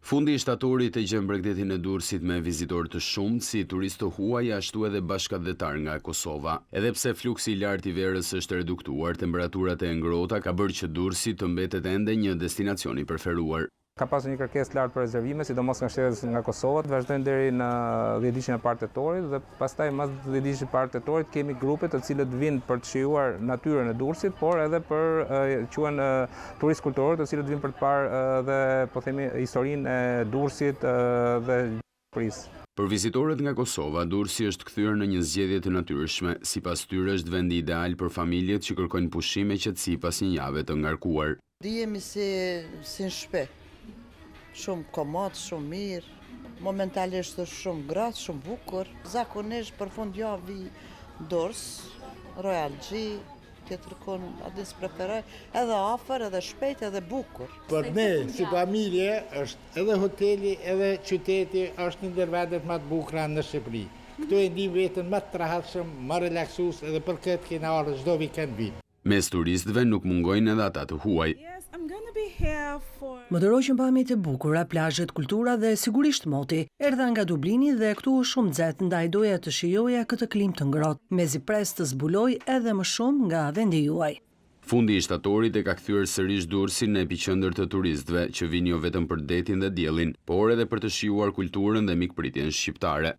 Fundi i shtatorit e gjen Bregdetin e Durrësit me vizitorë të shumtë, si turistë të huaj, ashtu edhe bashkëdhetar nga Kosova. Edhe pse fluksi i lartë i verës është reduktuar, temperaturat e ngrohta ka bërë që Durrësi të mbetet ende një destinacion i preferuar. Ka pasur një kërkesë lartë për rezervime, sidomos nga shtetet nga Kosova, vazhdojnë deri në 10 e parë tetorit dhe pastaj mas 10 e parë tetorit kemi grupe të cilët vinë për të shijuar natyrën e Durrësit, por edhe për quhen turistë kulturor, të cilët vinë për të parë dhe po themi historinë e Durrësit dhe prisë. Për vizitorët nga Kosova, Durrësi është kthyer në një zgjedhje të natyrshme, sipas tyre është vendi ideal për familjet që kërkojnë pushim e qetësi pas një jave të ngarkuar. Ndihemi si në shtëpi. Shumë komod, shumë mirë, momentalisht është shumë gratë, shumë bukur. Zakonisht për fund javë Durrës, Royal G, tjetër kënë adis preferoj, edhe afër, edhe shpejt, edhe bukur. Për ne, si familje, është edhe hoteli, edhe qyteti, është një ndër vendet më të bukura në Shqipëri. Këtu e ndi vetën më të rahatshëm, më relaksues, edhe për këtë kena ardhur çdo vikend vit. Mes turistëve nuk mungojnë edhe ata të huaj. Më pamjet e bukura, plazhet, kultura dhe sigurisht moti. Erdha nga Dublini dhe këtu është shumë nxehtë, ndaj doja të shijoja këtë klimë të ngrohtë, mezi pres të zbuloj edhe më shumë nga vendi juaj. Fundi i shtatorit e ka kthyer sërish Durrësin në epiqendër të turistëve që vinë jo vetëm për detin dhe diellin, por edhe për të shijuar kulturën dhe mikpritjen shqiptare.